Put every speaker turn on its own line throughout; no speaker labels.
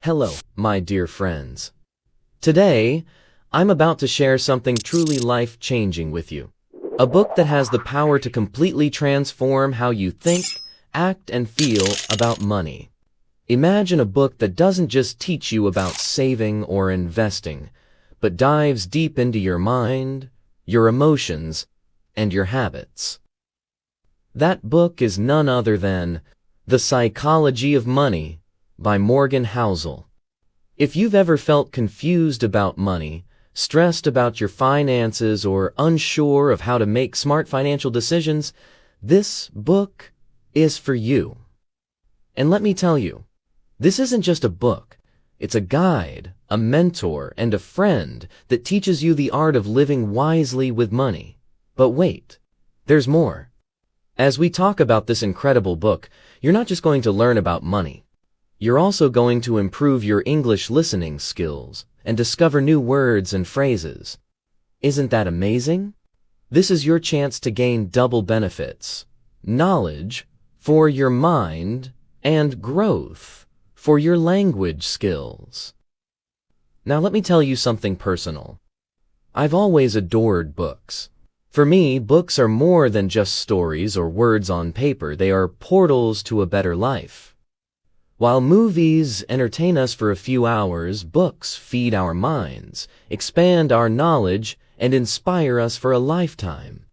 Hello, my dear friends. Today, I'm about to share something truly life-changing with you. A book that has the power to completely transform how you think, act, and feel about money. Imagine a book that doesn't just teach you about saving or investing, but dives deep into your mind, your emotions, and your habits. That book is none other than The Psychology of Money by Morgan Housel. If you've ever felt confused about money, stressed about your finances, or unsure of how to make smart financial decisions, this book is for you. And let me tell you, this isn't just a book. It's a guide, a mentor, and a friend that teaches you the art of living wisely with money. But wait, there's more. As we talk about this incredible book, you're not just going to learn about money. You're also going to improve your English listening skills and discover new words and phrases. Isn't that amazing? This is your chance to gain double benefits: knowledge for your mind and growth for your language skills. Now let me tell you something personal. I've always adored books. For me, books are more than just stories or words on paper. They are portals to a better life. While movies entertain us for a few hours, books feed our minds, expand our knowledge, and inspire us for a lifetime.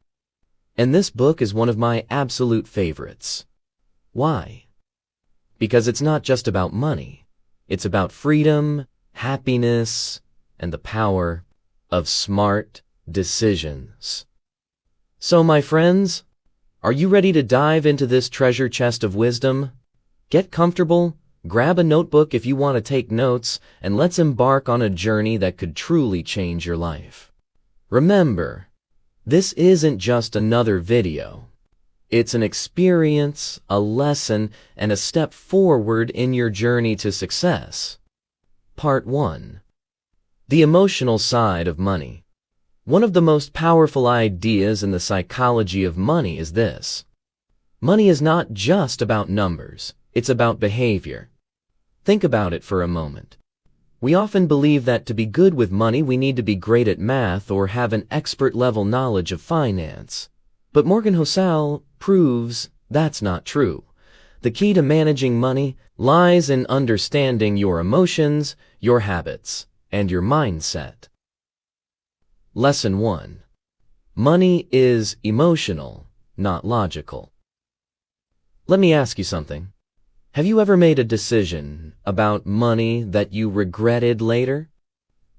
And this book is one of my absolute favorites. Why? Because it's not just about money. It's about freedom, happiness, and the power of smart decisions. So, my friends, are you ready to dive into this treasure chest of wisdom? Get comfortable, grab a notebook if you want to take notes, and let's embark on a journey that could truly change your life. Remember, this isn't just another video. It's an experience, a lesson, and a step forward in your journey to success. Part 1. The emotional side of money. One of the most powerful ideas in the psychology of money is this: money is not just about numbers, it's about behavior. Think about it for a moment. We often believe that to be good with money we need to be great at math or have an expert-level knowledge of finance. But Morgan Housel proves that's not true. The key to managing money lies in understanding your emotions, your habits, and your mindset. Lesson 1. Money is emotional, not logical. Let me ask you something. Have you ever made a decision about money that you regretted later?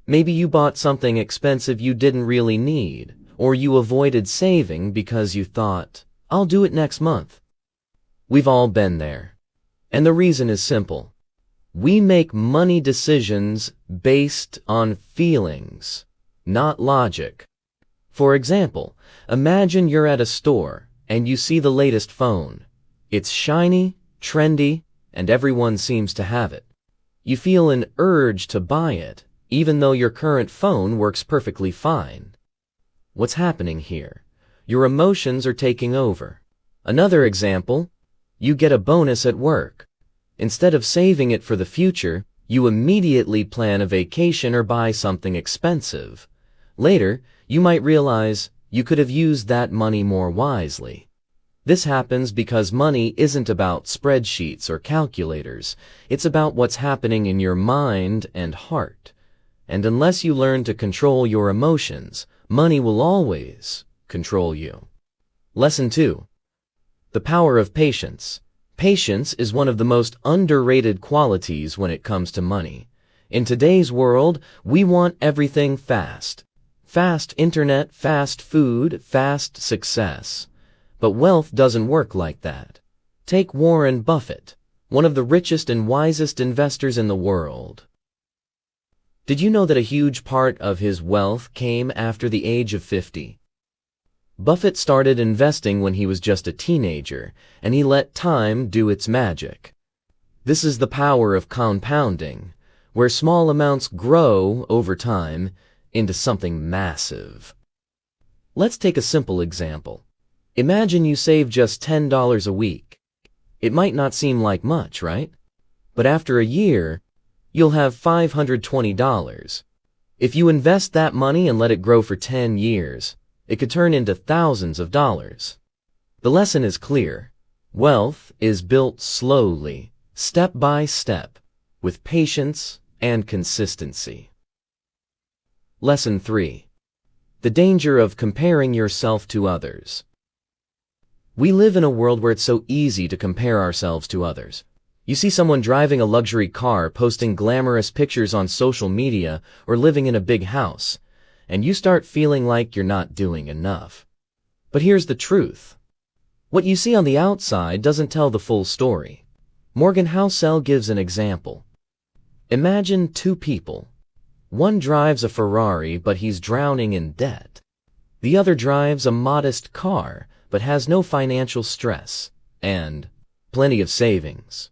Maybe you bought something expensive you didn't really need, or you avoided saving because you thought, "I'll do it next month." We've all been there. And the reason is simple. We make money decisions based on feelings, not logic. For example, imagine you're at a store and you see the latest phone. It's shiny, trendy, and everyone seems to have it. You feel an urge to buy it, even though your current phone works perfectly fine. What's happening here? Your emotions are taking over. Another example, you get a bonus at work. Instead of saving it for the future, you immediately plan a vacation or buy something expensive. Later, you might realize you could have used that money more wisely. This happens because money isn't about spreadsheets or calculators. It's about what's happening in your mind and heart. And unless you learn to control your emotions, money will always control you. Lesson 2. The power of patience. Patience is one of the most underrated qualities when it comes to money. In today's world, we want everything fast. Fast internet, fast food, fast success. But wealth doesn't work like that. Take Warren Buffett, one of the richest and wisest investors in the world. Did you know that a huge part of his wealth came after the age of 50? Buffett started investing when he was just a teenager, and he let time do its magic. This is the power of compounding, where small amounts grow over time into something massive. Let's take a simple example. Imagine you save just $10 a week. It might not seem like much, right? But after a year, you'll have $520. If you invest that money and let it grow for 10 years, it could turn into thousands of dollars. The lesson is clear. Wealth is built slowly, step by step, with patience and consistency. Lesson 3. The danger of comparing yourself to others. We live in a world where it's so easy to compare ourselves to others. You see someone driving a luxury car, posting glamorous pictures on social media, or living in a big house, and you start feeling like you're not doing enough. But here's the truth. What you see on the outside doesn't tell the full story. Morgan Housel gives an example. Imagine two people. One drives a Ferrari, but he's drowning in debt. The other drives a modest car, but has no financial stress, and plenty of savings.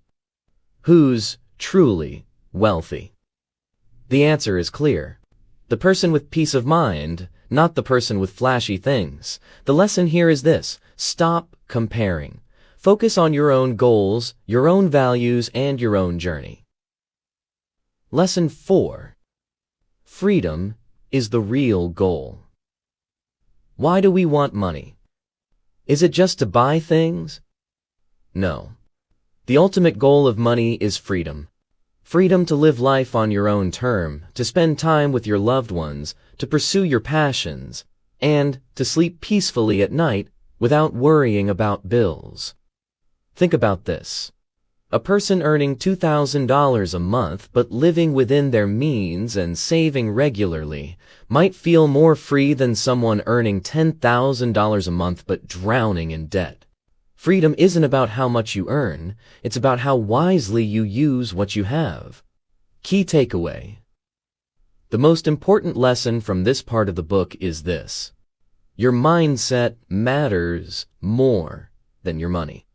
Who's truly wealthy? The answer is clear. The person with peace of mind, not the person with flashy things. The lesson here is this: stop comparing. Focus on your own goals, your own values, and your own journey. Lesson 4. Freedom is the real goal. Why do we want money? Is it just to buy things? No. The ultimate goal of money is freedom. Freedom to live life on your own term, to spend time with your loved ones, to pursue your passions, and to sleep peacefully at night without worrying about bills. Think about this. A person earning $2,000 a month but living within their means and saving regularly might feel more free than someone earning $10,000 a month but drowning in debt. Freedom isn't about how much you earn, it's about how wisely you use what you have. Key takeaway. The most important lesson from this part of the book is this: your mindset matters more than your money.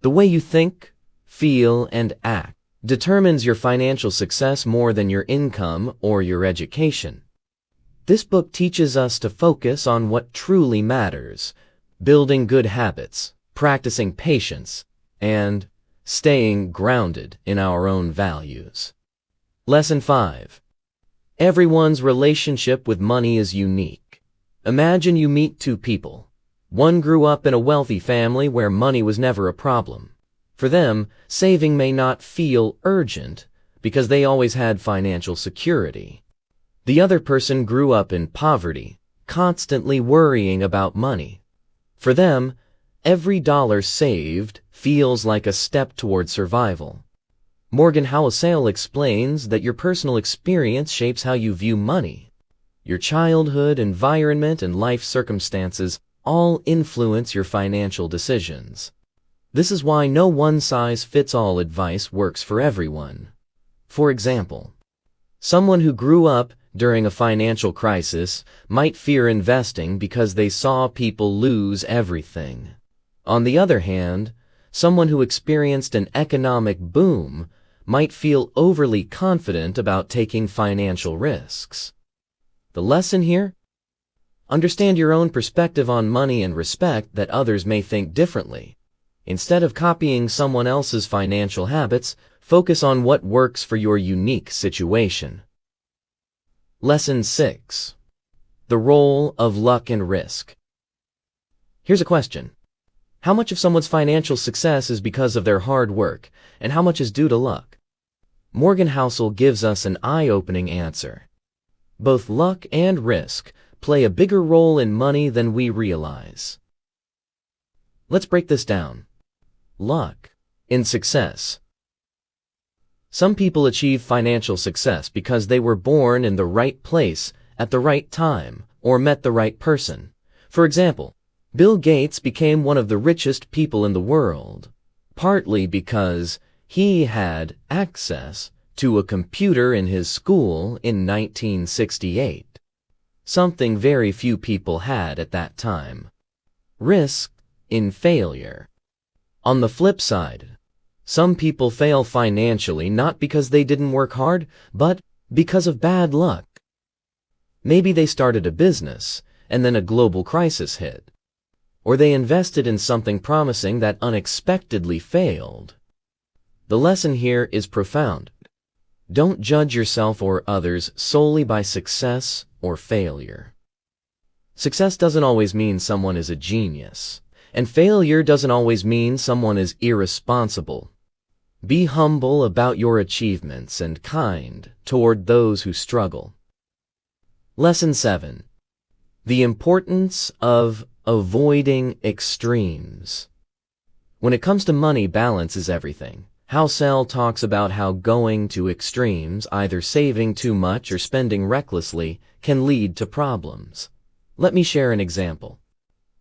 The way you think, feel, and act determines your financial success more than your income or your education. This book teaches us to focus on what truly matters: building good habits, practicing patience, and staying grounded in our own values. Lesson 5. Everyone's relationship with money is unique. Imagine you meet two people. One grew up in a wealthy family where money was never a problem. For them, saving may not feel urgent because they always had financial security. The other person grew up in poverty, constantly worrying about money. For them, every dollar saved feels like a step toward survival. Morgan Housel explains that your personal experience shapes how you view money. Your childhood, environment, and life circumstances all influence your financial decisions. This is why no one-size-fits-all advice works for everyone. For example, someone who grew up during a financial crisis might fear investing because they saw people lose everything. On the other hand, someone who experienced an economic boom might feel overly confident about taking financial risks. The lesson here? Understand your own perspective on money and respect that others may think differently. Instead of copying someone else's financial habits, focus on what works for your unique situation. Lesson 6. The role of luck and risk. Here's a question. How much of someone's financial success is because of their hard work, and how much is due to luck? Morgan Housel gives us an eye-opening answer. Both luck and risk play a bigger role in money than we realize. Let's break this down. Luck in success. Some people achieve financial success because they were born in the right place at the right time or met the right person. For example, Bill Gates became one of the richest people in the world, partly because he had access to a computer in his school in 1968. Something very few people had at that time. Risk in failure. On the flip side, some people fail financially not because they didn't work hard, but because of bad luck. Maybe they started a business, and then a global crisis hit. Or they invested in something promising that unexpectedly failed. The lesson here is profound. Don't judge yourself or others solely by success or failure. Success doesn't always mean someone is a genius, and failure doesn't always mean someone is irresponsible. Be humble about your achievements and kind toward those who struggle. Lesson 7. The importance of avoiding extremes. When it comes to money, balance is everything. Housel talks about how going to extremes, either saving too much or spending recklessly, can lead to problems. Let me share an example.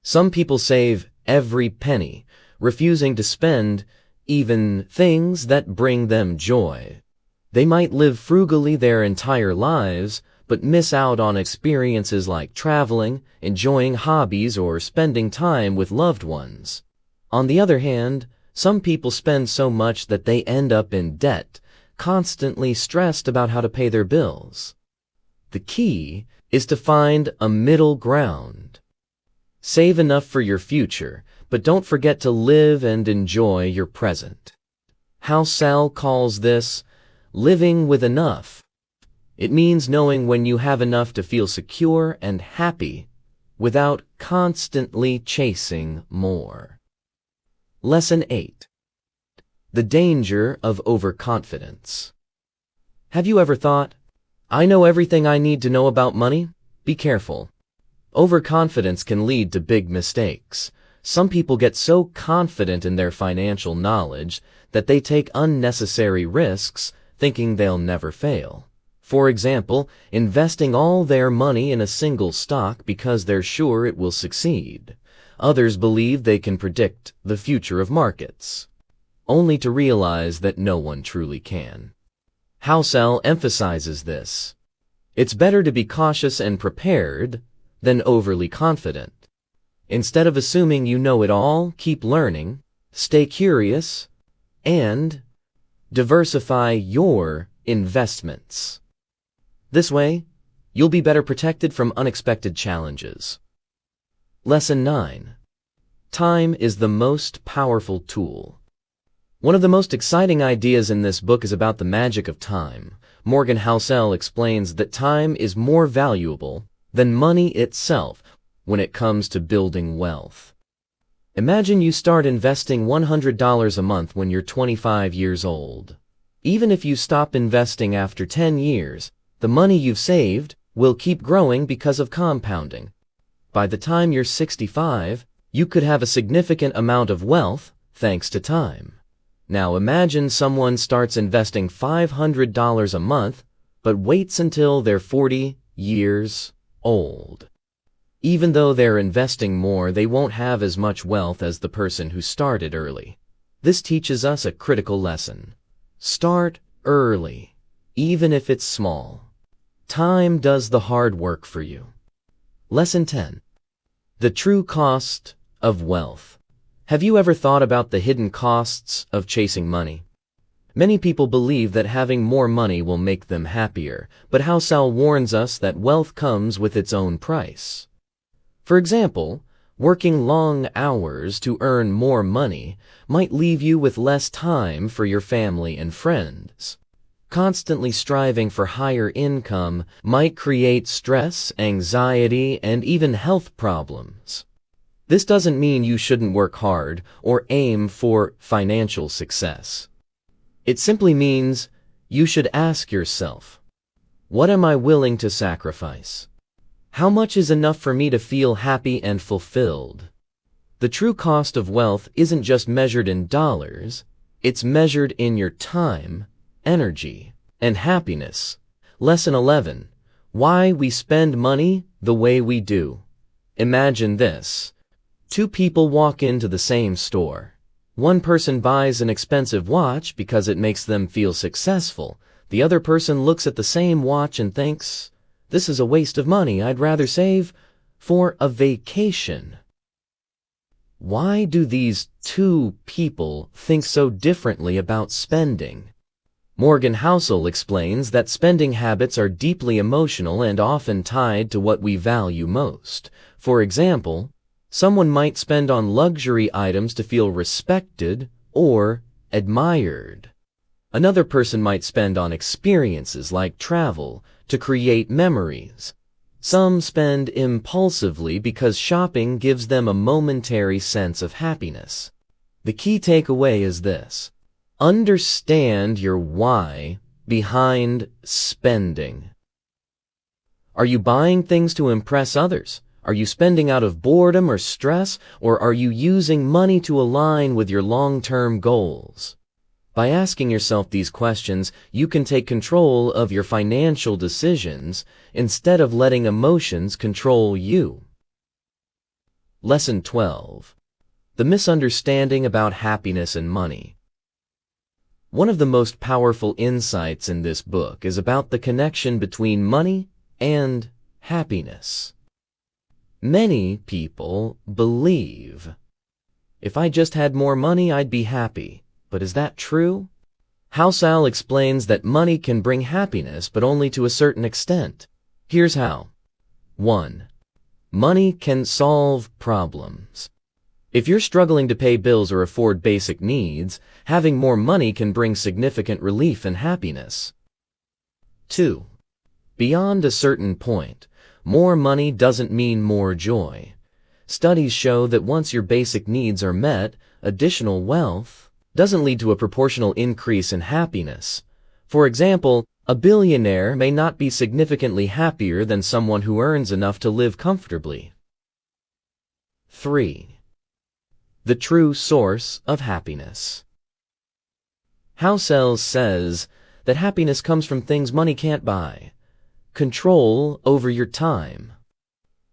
Some people save every penny, refusing to spend even things that bring them joy. They might live frugally their entire lives, but miss out on experiences like traveling, enjoying hobbies, or spending time with loved ones. On the other hand, some people spend so much that they end up in debt, constantly stressed about how to pay their bills. The key is to find a middle ground. Save enough for your future, but don't forget to live and enjoy your present. Housel calls this living with enough. It means knowing when you have enough to feel secure and happy without constantly chasing more. Lesson 8. The danger of overconfidence. Have you ever thought, I know everything I need to know about money? Be careful. Overconfidence can lead to big mistakes. Some people get so confident in their financial knowledge that they take unnecessary risks, thinking they'll never fail. For example, investing all their money in a single stock because they're sure it will succeed. Others believe they can predict the future of markets, only to realize that no one truly can. Housel emphasizes this. It's better to be cautious and prepared than overly confident. Instead of assuming you know it all, keep learning, stay curious, and diversify your investments. This way, you'll be better protected from unexpected challenges. Lesson 9. Time is the most powerful tool. One of the most exciting ideas in this book is about the magic of time. Morgan Housel explains that time is more valuable than money itself when it comes to building wealth. Imagine you start investing $100 a month when you're 25 years old. Even if you stop investing after 10 years, the money you've saved will keep growing because of compounding. By the time you're 65, you could have a significant amount of wealth thanks to time. Now imagine someone starts investing $500 a month, but waits until they're 40 years old. Even though they're investing more, they won't have as much wealth as the person who started early. This teaches us a critical lesson. Start early, even if it's small. Time does the hard work for you. Lesson 10. The true cost of wealth. Have you ever thought about the hidden costs of chasing money? Many people believe that having more money will make them happier, but Housel warns us that wealth comes with its own price. For example, working long hours to earn more money might leave you with less time for your family and friends. Constantly striving for higher income might create stress, anxiety, and even health problems. This doesn't mean you shouldn't work hard or aim for financial success. It simply means you should ask yourself, what am I willing to sacrifice? How much is enough for me to feel happy and fulfilled? The true cost of wealth isn't just measured in dollars, it's measured in your time, energy, and happiness. Lesson 11. Why we spend money the way we do. Imagine this. Two people walk into the same store. One person buys an expensive watch because it makes them feel successful. The other person looks at the same watch and thinks, this is a waste of money. I'd rather save for a vacation. Why do these two people think so differently about spending? Morgan Housel explains that spending habits are deeply emotional and often tied to what we value most. For example, someone might spend on luxury items to feel respected or admired. Another person might spend on experiences like travel to create memories. Some spend impulsively because shopping gives them a momentary sense of happiness. The key takeaway is this: understand your why behind spending. Are you buying things to impress others? Are you spending out of boredom or stress? Or are you using money to align with your long-term goals? By asking yourself these questions, you can take control of your financial decisions instead of letting emotions control you. Lesson 12. The misunderstanding about happiness and money. One of the most powerful insights in this book is about the connection between money and happiness. Many people believe, if I just had more money, I'd be happy. But is that true? Housel explains that money can bring happiness, but only to a certain extent. Here's how. 1. Money can solve problems. If you're struggling to pay bills or afford basic needs, having more money can bring significant relief and happiness. 2. Beyond a certain point, more money doesn't mean more joy. Studies show that once your basic needs are met, additional wealth doesn't lead to a proportional increase in happiness. For example, a billionaire may not be significantly happier than someone who earns enough to live comfortably. 3. The true source of happiness. Housel says that happiness comes from things money can't buy. Control over your time.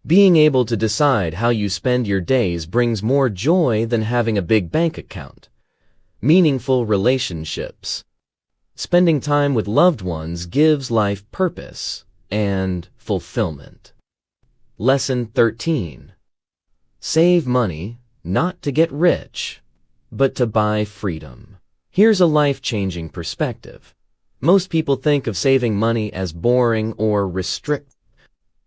Being able to decide how you spend your days brings more joy than having a big bank account. Meaningful relationships. Spending time with loved ones gives life purpose and fulfillment. Lesson 13. Save money, not to get rich, but to buy freedom. Here's a life-changing perspective. Most people think of saving money as boring or restrictive,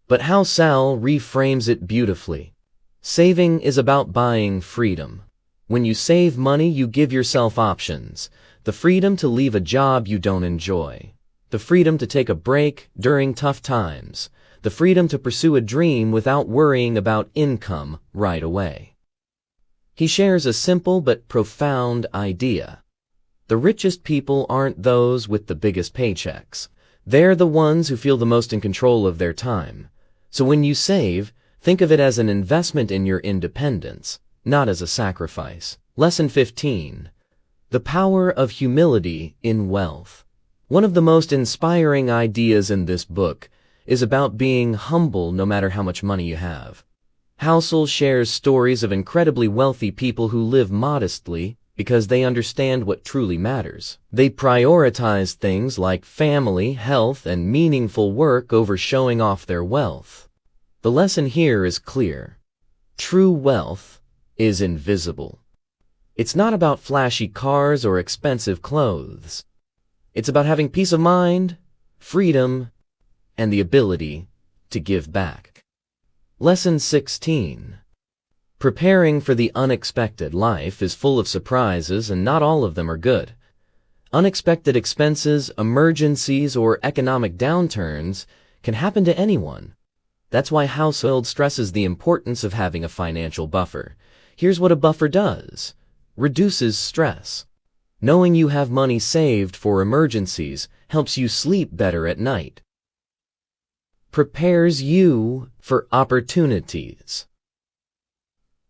but Housel reframes it beautifully. Saving is about buying freedom. When you save money, you give yourself options. The freedom to leave a job you don't enjoy. The freedom to take a break during tough times. The freedom to pursue a dream without worrying about income right away. He shares a simple but profound idea. The richest people aren't those with the biggest paychecks. They're the ones who feel the most in control of their time. So when you save, think of it as an investment in your independence, not as a sacrifice. Lesson 15. The power of humility in wealth. One of the most inspiring ideas in this book is about being humble no matter how much money you have. Housel shares stories of incredibly wealthy people who live modestly because they understand what truly matters. They prioritize things like family, health, and meaningful work over showing off their wealth. The lesson here is clear. True wealth is invisible. It's not about flashy cars or expensive clothes. It's about having peace of mind, freedom, and the ability to give back. Lesson 16. Preparing for the unexpected. Life is full of surprises, and not all of them are good. Unexpected expenses, emergencies, or economic downturns can happen to anyone. That's why Housel stresses the importance of having a financial buffer. Here's what a buffer does. Reduces stress. Knowing you have money saved for emergencies helps you sleep better at night. Prepares you for opportunities.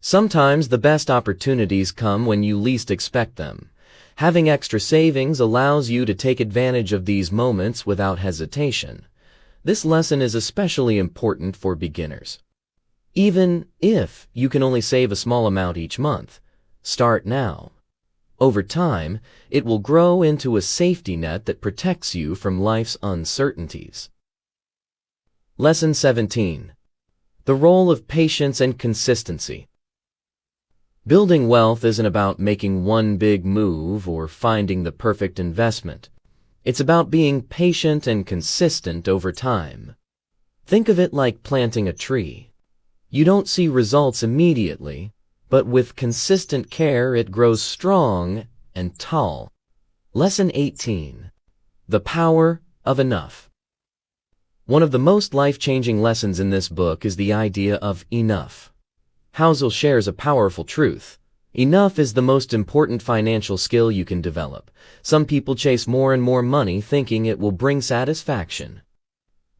Sometimes the best opportunities come when you least expect them. Having extra savings allows you to take advantage of these moments without hesitation. This lesson is especially important for beginners. Even if you can only save a small amount each month, start now. Over time, it will grow into a safety net that protects you from life's uncertainties. Lesson 17. The role of patience and consistency. Building wealth isn't about making one big move or finding the perfect investment. It's about being patient and consistent over time. Think of it like planting a tree. You don't see results immediately, but with consistent care it grows strong and tall. Lesson 18. The Power of Enough. One of the most life-changing lessons in this book is the idea of enough. Housel shares a powerful truth. Enough is the most important financial skill you can develop. Some people chase more and more money thinking it will bring satisfaction.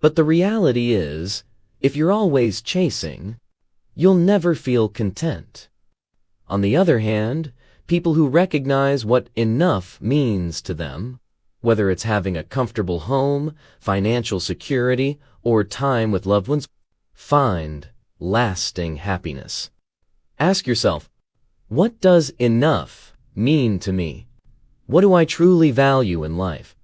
But the reality is, if you're always chasing, you'll never feel content. On the other hand, people who recognize what enough means to them, whether it's having a comfortable home, financial security, or time with loved ones, find lasting happiness. Ask yourself, what does enough mean to me? What do I truly value in life?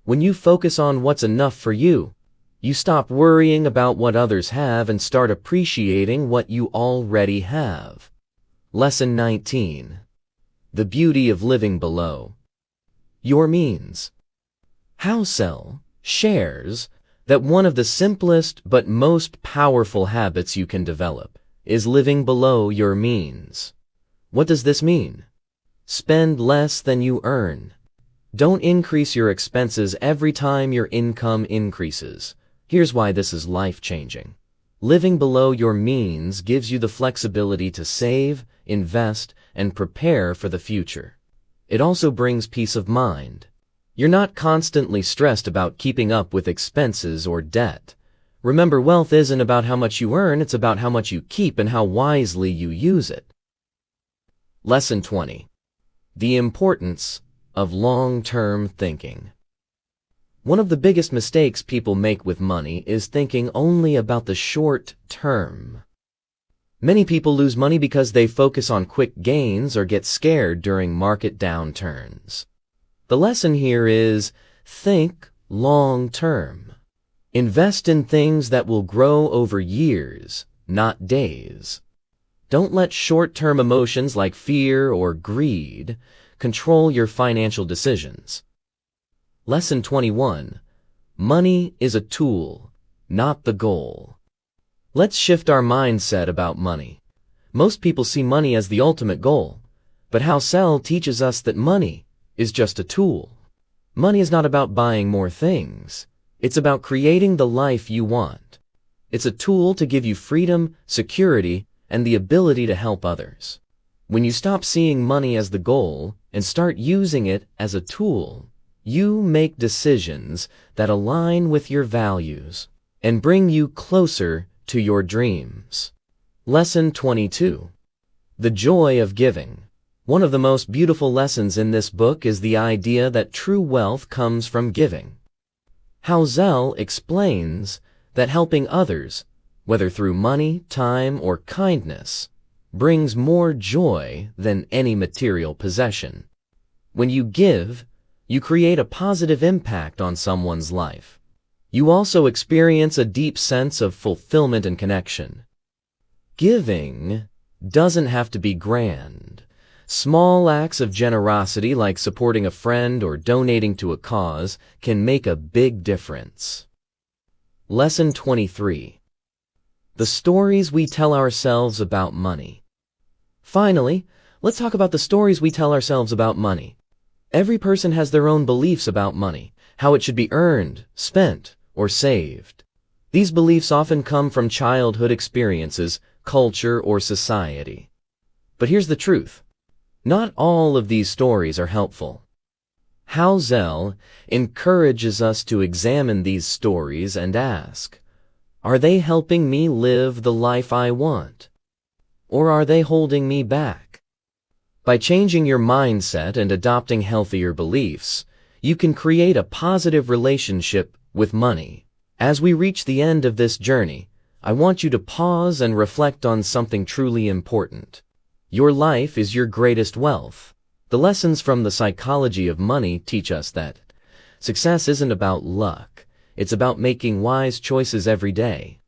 When you focus on what's enough for you, you stop worrying about what others have and start appreciating what you already have. Lesson 19. The Beauty of Living Below Your Means. Housel shares that one of the simplest but most powerful habits you can develop is living below your means. What does this mean? Spend less than you earn. Don't increase your expenses every time your income increases. Here's why this is life-changing. Living below your means gives you the flexibility to save, invest, and prepare for the future. It also brings peace of mind. You're not constantly stressed about keeping up with expenses or debt. Remember, wealth isn't about how much you earn, it's about how much you keep and how wisely you use it. Lesson 20. The Importance of Long-Term Thinking. One of the biggest mistakes people make with money is thinking only about the short term. Many people lose money because they focus on quick gains or get scared during market downturns. The lesson here is, think long-term. Invest in things that will grow over years, not days. Don't let short-term emotions like fear or greed control your financial decisions. Lesson 21. Money is a tool, not the goal. Let's shift our mindset about money. Most people see money as the ultimate goal, but Housel teaches us that money is just a tool. Money is not about buying more things. It's about creating the life you want. It's a tool to give you freedom, security, and the ability to help others. When you stop seeing money as the goal and start using it as a tool, you make decisions that align with your values and bring you closer to your dreams. Lesson 22. The Joy of Giving. One of the most beautiful lessons in this book is the idea that true wealth comes from giving. Housel explains that helping others, whether through money, time, or kindness, brings more joy than any material possession. When you give, you create a positive impact on someone's life. You also experience a deep sense of fulfillment and connection. Giving doesn't have to be grand. Small acts of generosity like supporting a friend or donating to a cause can make a big difference. Lesson 23. The stories we tell ourselves about money. Finally, let's talk about the stories we tell ourselves about money. Every person has their own beliefs about money, how it should be earned, spent, or saved. These beliefs often come from childhood experiences, culture, or society. But here's the truth. Not all of these stories are helpful. Housel encourages us to examine these stories and ask, are they helping me live the life I want? Or are they holding me back? By changing your mindset and adopting healthier beliefs, you can create a positive relationship with money. As we reach the end of this journey, I want you to pause and reflect on something truly important. Your life is your greatest wealth. The lessons from the psychology of money teach us that success isn't about luck. It's about making wise choices every day.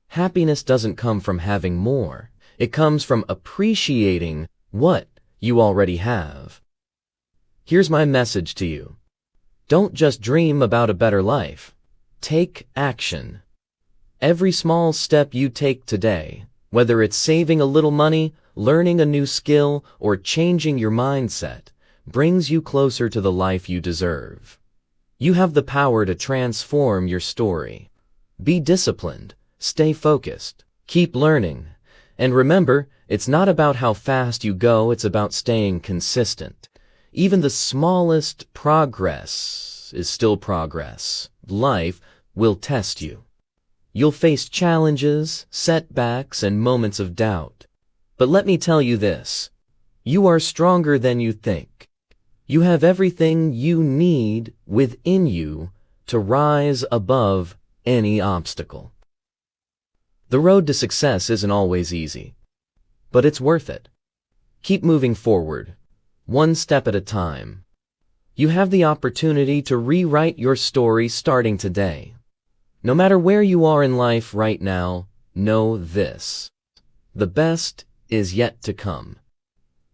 Happiness doesn't come from having more. It comes from appreciating what you already have. Here's my message to you. Don't just dream about a better life. Take action. Every small step you take today, whether it's saving a little money, learning a new skill, or changing your mindset, brings you closer to the life you deserve. You have the power to transform your story. Be disciplined, stay focused, keep learning, and remember, it's not about how fast you go, it's about staying consistent. Even the smallest progress is still progress. Life will test you. You'll face challenges, setbacks, and moments of doubt. But let me tell you this, you are stronger than you think. You have everything you need within you to rise above any obstacle. The road to success isn't always easy, but it's worth it. Keep moving forward, one step at a time. You have the opportunity to rewrite your story starting today. No matter where you are in life right now, know this: the best is yet to come.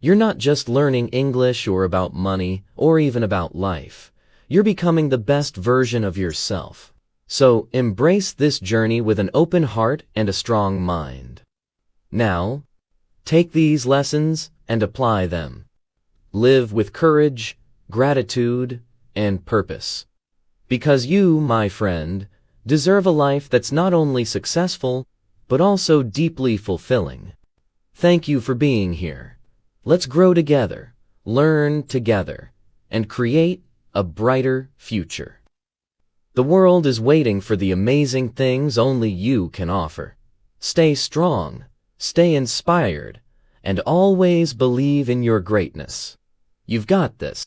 You're not just learning English or about money or even about life. You're becoming the best version of yourself. So embrace this journey with an open heart and a strong mind. Now, take these lessons and apply them. Live with courage, gratitude, and purpose. Because you, my friend, deserve a life that's not only successful, but also deeply fulfilling. Thank you for being here. Let's grow together, learn together, and create a brighter future. The world is waiting for the amazing things only you can offer. Stay strong, stay inspired, and always believe in your greatness. You've got this.